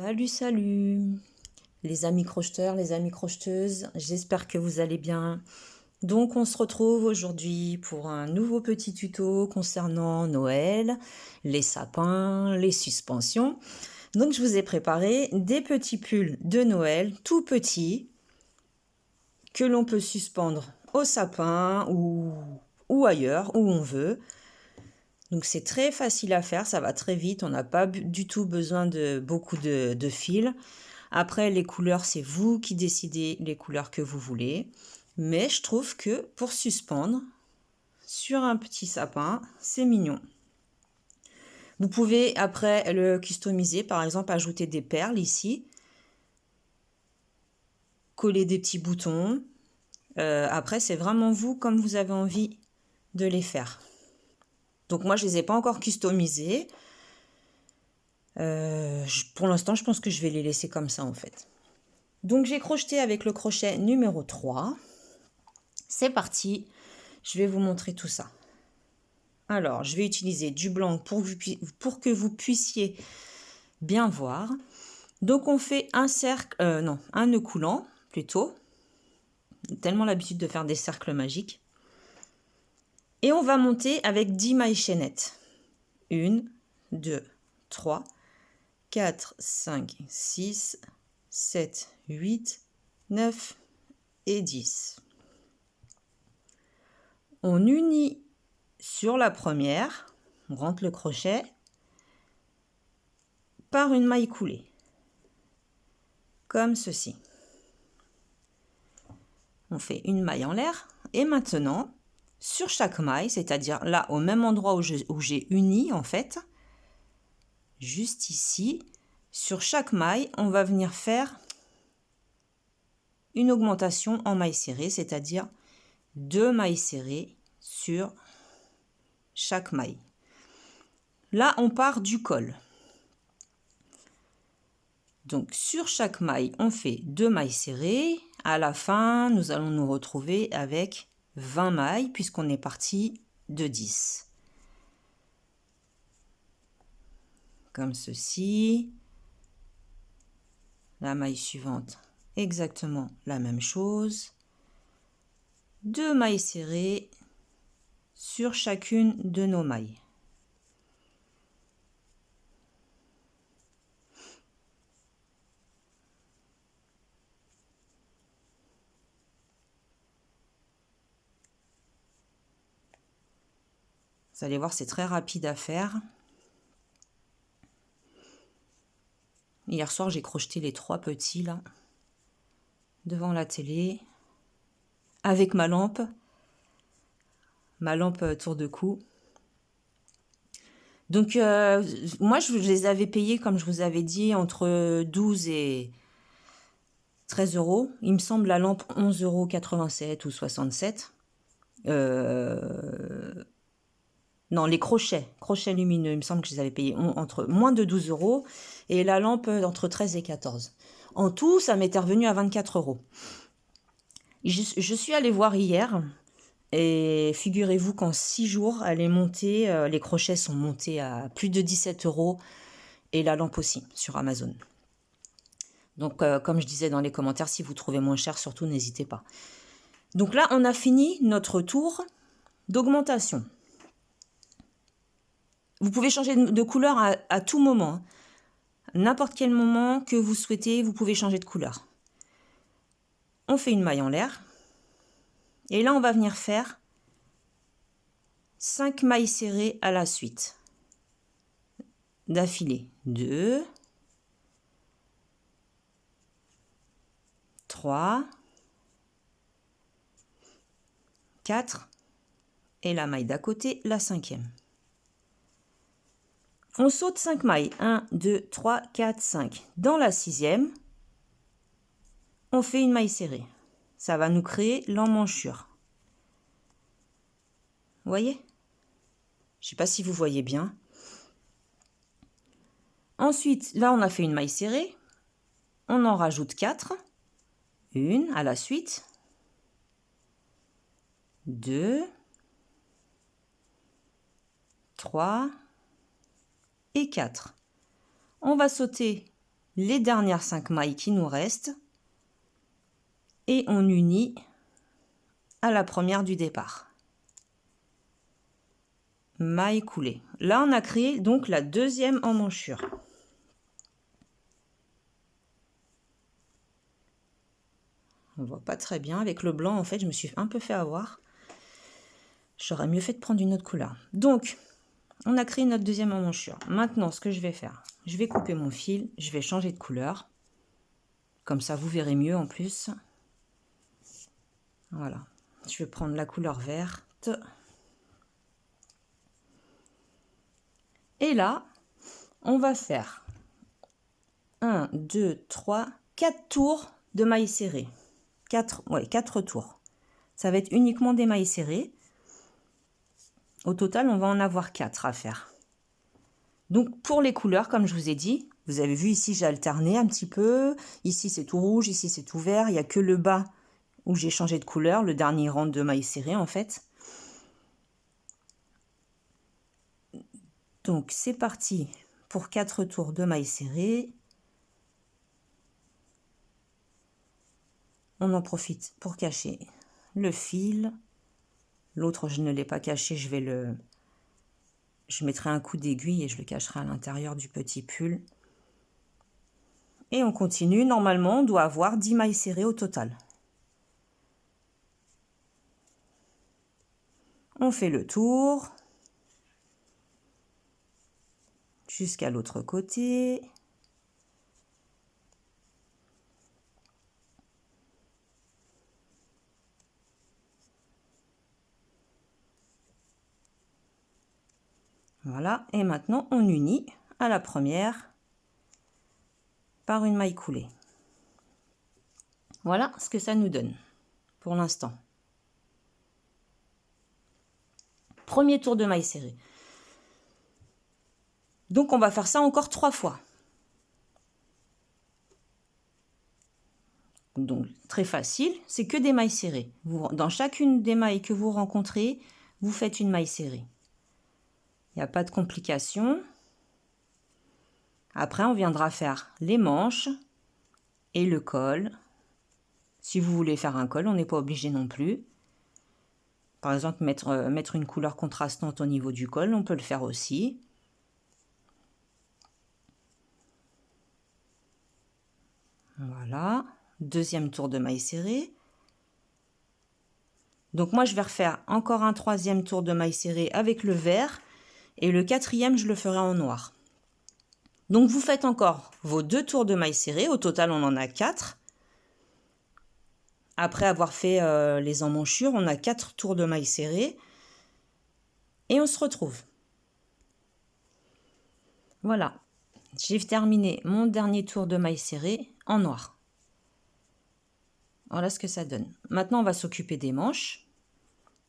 Salut, salut les amis crocheteurs, les amies crocheteuses, j'espère que vous allez bien. Donc on se retrouve aujourd'hui pour un nouveau petit tuto concernant Noël, les sapins, les suspensions. Donc je vous ai préparé des petits pulls de Noël tout petits que l'on peut suspendre au sapin ou ailleurs, où on veut. Donc c'est très facile à faire, ça va très vite, on n'a pas du tout besoin de beaucoup de fils. Après, les couleurs, c'est vous qui décidez les couleurs que vous voulez. Mais je trouve que pour suspendre sur un petit sapin, c'est mignon. Vous pouvez après le customiser, par exemple ajouter des perles ici, coller des petits boutons. Après, c'est vraiment vous comme vous avez envie de les faire. Donc moi, je ne les ai pas encore customisés. Pour l'instant, je pense que je vais les laisser comme ça en fait. Donc j'ai crocheté avec le crochet numéro 3. C'est parti, je vais vous montrer tout ça. Alors, je vais utiliser du blanc pour que vous puissiez bien voir. Donc on fait un cercle, un nœud coulant plutôt. J'ai tellement l'habitude de faire des cercles magiques. Et on va monter avec 10 mailles chaînettes. 1, 2, 3, 4, 5, 6, 7, 8, 9 et 10. On unit sur la première, on rentre le crochet par une maille coulée, comme ceci. On fait une maille en l'air et maintenant, sur chaque maille, c'est-à-dire là au même endroit où j'ai uni en fait, juste ici, sur chaque maille, on va venir faire une augmentation en maille serrée, c'est-à-dire 2 mailles serrées sur chaque maille. Là, on part du col. Donc sur chaque maille, on fait 2 mailles serrées. À la fin, nous allons nous retrouver avec 20 mailles puisqu'on est parti de 10. Comme ceci. La maille suivante, exactement la même chose. 2 mailles serrées sur chacune de nos mailles. Vous allez voir, c'est très rapide à faire. Hier soir, j'ai crocheté les 3 petits là, devant la télé, avec ma lampe tour de cou. Donc, moi, je les avais payés, comme je vous avais dit, entre 12 et 13 euros. Il me semble la lampe 11,87 € ou 67. Non, les crochets lumineux, il me semble que je les avais payés entre moins de 12 euros et la lampe entre 13 et 14. En tout, ça m'était revenu à 24 euros. Je suis allée voir hier et figurez-vous qu'en 6 jours, elle est montée, les crochets sont montés à plus de 17 euros et la lampe aussi sur Amazon. Donc, comme je disais dans les commentaires, si vous trouvez moins cher, surtout n'hésitez pas. Donc là, on a fini notre tour d'augmentation. Vous pouvez changer de couleur à tout moment. N'importe quel moment que vous souhaitez, vous pouvez changer de couleur. On fait une maille en l'air. Et là, on va venir faire 5 mailles serrées à la suite. D'affilée. 2, 3, 4. Et la maille d'à côté, la 5e. On saute 5 mailles. 1, 2, 3, 4, 5. Dans la 6e, on fait une maille serrée. Ça va nous créer l'emmanchure. Vous voyez? Je ne sais pas si vous voyez bien. Ensuite, là, on a fait une maille serrée. On en rajoute 4. 1 à la suite. 2, 3 et 4. On va sauter les dernières 5 mailles qui nous restent et on unit à la première du départ. Maille coulée. Là, on a créé donc la deuxième emmanchure. On voit pas très bien avec le blanc, en fait, je me suis un peu fait avoir. J'aurais mieux fait de prendre une autre couleur. Donc, on a créé notre deuxième emmanchure. Maintenant, ce que je vais faire, je vais couper mon fil, je vais changer de couleur. Comme ça, vous verrez mieux en plus. Voilà. Je vais prendre la couleur verte. Et là, on va faire 1, 2, 3, 4 tours de mailles serrées. 4 tours. Ça va être uniquement des mailles serrées. Au total, on va en avoir 4 à faire. Donc, pour les couleurs, comme je vous ai dit, vous avez vu ici, j'ai alterné un petit peu. Ici, c'est tout rouge, ici, c'est tout vert. Il n'y a que le bas où j'ai changé de couleur, le dernier rang de mailles serrées, en fait. Donc, c'est parti pour 4 tours de mailles serrées. On en profite pour cacher le fil. L'autre, je ne l'ai pas caché, je mettrai un coup d'aiguille et je le cacherai à l'intérieur du petit pull. Et on continue. Normalement, on doit avoir 10 mailles serrées au total. On fait le tour jusqu'à l'autre côté. Voilà, et maintenant on unit à la première par une maille coulée. Voilà ce que ça nous donne pour l'instant. Premier tour de maille serrée. Donc on va faire ça encore 3 fois. Donc très facile, c'est que des mailles serrées. Dans chacune des mailles que vous rencontrez, vous faites une maille serrée. Il n'y a pas de complication. Après, on viendra faire les manches et le col. Si vous voulez faire un col, on n'est pas obligé non plus. Par exemple, mettre une couleur contrastante au niveau du col, on peut le faire aussi. Voilà, deuxième tour de maille serrée. Donc moi, je vais refaire encore un troisième tour de maille serrée avec le vert. Et le quatrième, je le ferai en noir. Donc vous faites encore vos 2 tours de maille serrée. Au total, on en a 4. Après avoir fait les emmanchures, on a 4 tours de maille serrée. Et on se retrouve. Voilà. J'ai terminé mon dernier tour de maille serrée en noir. Voilà ce que ça donne. Maintenant, on va s'occuper des manches.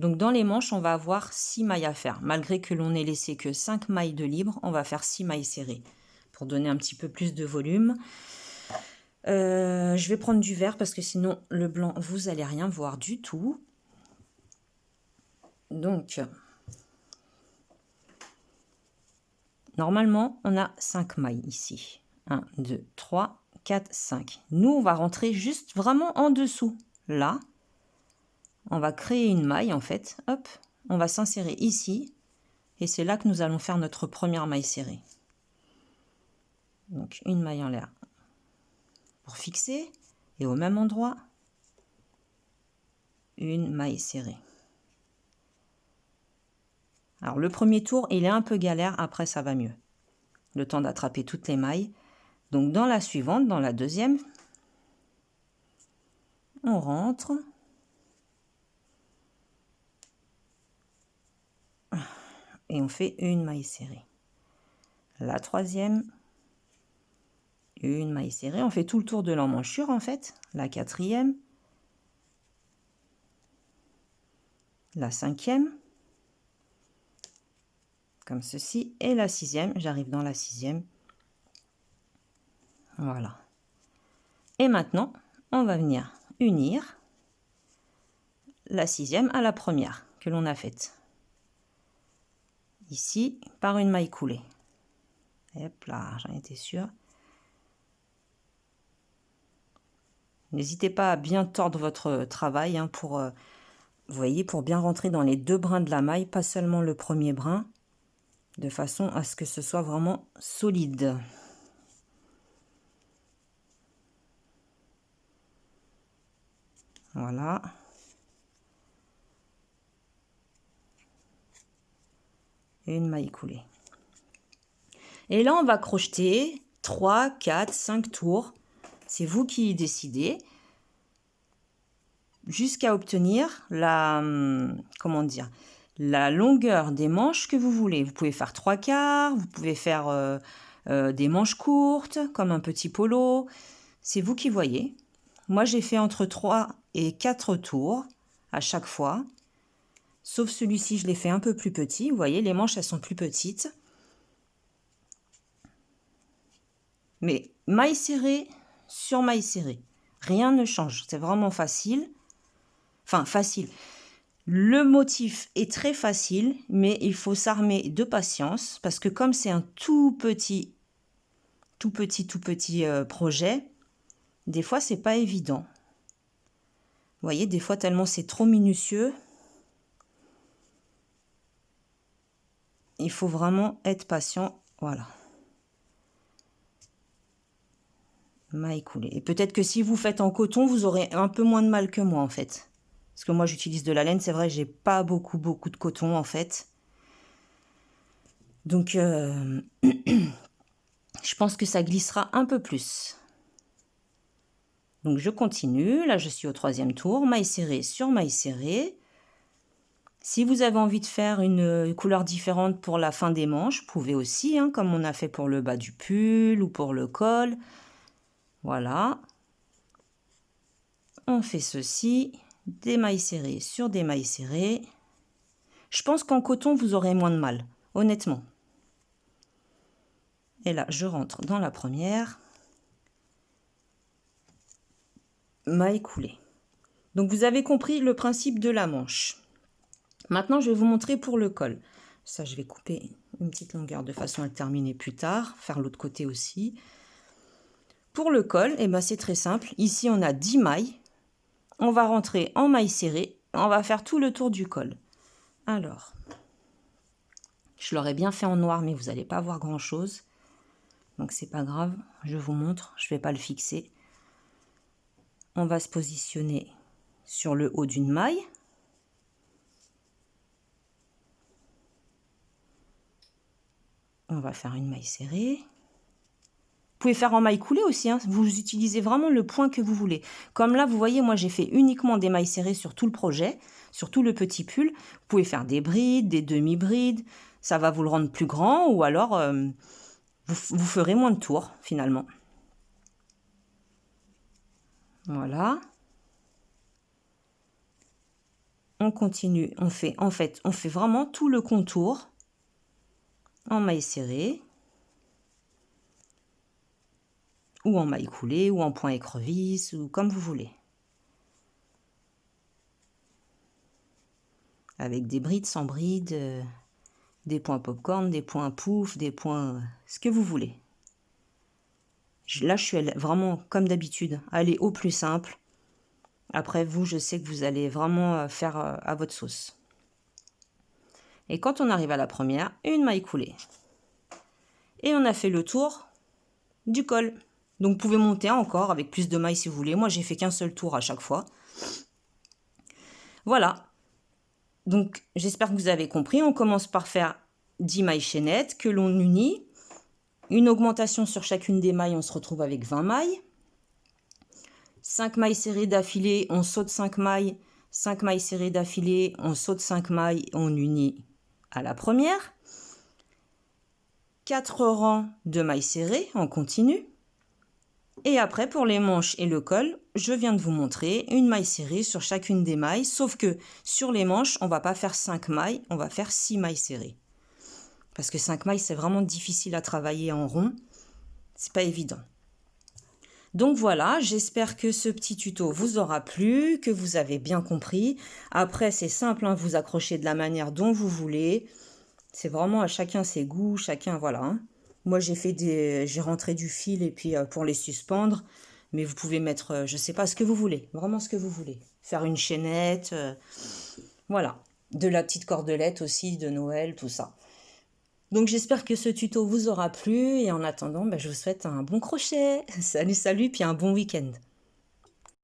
Donc dans les manches, on va avoir 6 mailles à faire. Malgré que l'on ait laissé que 5 mailles de libre, on va faire 6 mailles serrées pour donner un petit peu plus de volume. Je vais prendre du vert parce que sinon le blanc, vous allez rien voir du tout. Donc, normalement, on a 5 mailles ici. 1, 2, 3, 4, 5. Nous, on va rentrer juste vraiment en dessous. Là, on va créer une maille en fait. Hop, on va s'insérer ici. Et c'est là que nous allons faire notre première maille serrée. Donc, une maille en l'air pour fixer. Et au même endroit, une maille serrée. Alors, le premier tour, il est un peu galère. Après, ça va mieux. Le temps d'attraper toutes les mailles. Donc, dans la suivante, dans la deuxième, on rentre. Et on fait une maille serrée. La troisième, une maille serrée. On fait tout le tour de l'emmanchure en fait. La quatrième, la cinquième, comme ceci, et la sixième. J'arrive dans la sixième. Voilà. Et maintenant, on va venir unir la sixième à la première que l'on a faite. Ici, par une maille coulée. Hop là, j'en étais sûre. N'hésitez pas à bien tordre votre travail hein, pour, vous voyez, pour bien rentrer dans les 2 brins de la maille, pas seulement le premier brin, de façon à ce que ce soit vraiment solide. Voilà. Et une maille coulée. Et là, on va crocheter 3, 4, 5 tours. C'est vous qui décidez. Jusqu'à obtenir la, comment dire, la longueur des manches que vous voulez. Vous pouvez faire 3/4, vous pouvez faire des manches courtes, comme un petit polo. C'est vous qui voyez. Moi, j'ai fait entre 3 et 4 tours à chaque fois. Sauf celui-ci, je l'ai fait un peu plus petit. Vous voyez, les manches, elles sont plus petites. Mais maille serrée sur maille serrée. Rien ne change. C'est vraiment facile. Enfin, facile. Le motif est très facile, mais il faut s'armer de patience. Parce que comme c'est un tout petit projet, des fois, c'est pas évident. Vous voyez, des fois, tellement c'est trop minutieux. Il faut vraiment être patient. Voilà. Maille coulée. Et peut-être que si vous faites en coton, vous aurez un peu moins de mal que moi, en fait. Parce que moi, j'utilise de la laine. C'est vrai, j'ai pas beaucoup de coton, en fait. Donc, je pense que ça glissera un peu plus. Donc, je continue. Là, je suis au 3e tour. Maille serrée sur maille serrée. Si vous avez envie de faire une couleur différente pour la fin des manches, vous pouvez aussi, hein, comme on a fait pour le bas du pull ou pour le col. Voilà. On fait ceci. Des mailles serrées sur des mailles serrées. Je pense qu'en coton, vous aurez moins de mal, honnêtement. Et là, je rentre dans la première. Maille coulée. Donc, vous avez compris le principe de la manche. Maintenant, je vais vous montrer pour le col. Ça, je vais couper une petite longueur de façon à le terminer plus tard. Faire l'autre côté aussi. Pour le col, eh ben, c'est très simple. Ici, on a 10 mailles. On va rentrer en maille serrée. On va faire tout le tour du col. Alors, je l'aurais bien fait en noir, mais vous n'allez pas voir grand-chose. Donc, c'est pas grave. Je vous montre. Je ne vais pas le fixer. On va se positionner sur le haut d'une maille. On va faire une maille serrée. Vous pouvez faire en maille coulée aussi, hein. Vous utilisez vraiment le point que vous voulez. Comme là, vous voyez, moi j'ai fait uniquement des mailles serrées sur tout le projet, sur tout le petit pull. Vous pouvez faire des brides, des demi-brides, ça va vous le rendre plus grand ou alors vous ferez moins de tours finalement. Voilà. On continue, on fait vraiment tout le contour en maille serrée. Ou en maille coulée, ou en point écrevisse, ou comme vous voulez. Avec des brides, sans brides, des points popcorn, des points pouf, des points... ce que vous voulez. Là, je suis vraiment, comme d'habitude, aller au plus simple. Après, vous, je sais que vous allez vraiment faire à votre sauce. Et quand on arrive à la première, une maille coulée. Et on a fait le tour du col. Donc, vous pouvez monter encore avec plus de mailles si vous voulez. Moi, j'ai fait qu'un seul tour à chaque fois. Voilà. Donc, j'espère que vous avez compris. On commence par faire 10 mailles chaînettes que l'on unit. Une augmentation sur chacune des mailles, on se retrouve avec 20 mailles. 5 mailles serrées d'affilée, on saute 5 mailles. 5 mailles serrées d'affilée, on saute 5 mailles, on unit à la première. 4 rangs de mailles serrées, on continue. Et après, pour les manches et le col, je viens de vous montrer une maille serrée sur chacune des mailles, sauf que sur les manches, on ne va pas faire 5 mailles, on va faire 6 mailles serrées. Parce que 5 mailles, c'est vraiment difficile à travailler en rond. C'est pas évident. Donc voilà, j'espère que ce petit tuto vous aura plu, que vous avez bien compris. Après, c'est simple, hein, vous accrochez de la manière dont vous voulez. C'est vraiment à chacun ses goûts, chacun, voilà. Hein. Moi, j'ai rentré du fil et puis pour les suspendre. Mais vous pouvez mettre, je sais pas, ce que vous voulez, vraiment ce que vous voulez. Faire une chaînette, voilà. De la petite cordelette aussi de Noël, tout ça. Donc j'espère que ce tuto vous aura plu et en attendant, je vous souhaite un bon crochet. Salut, salut, puis un bon week-end.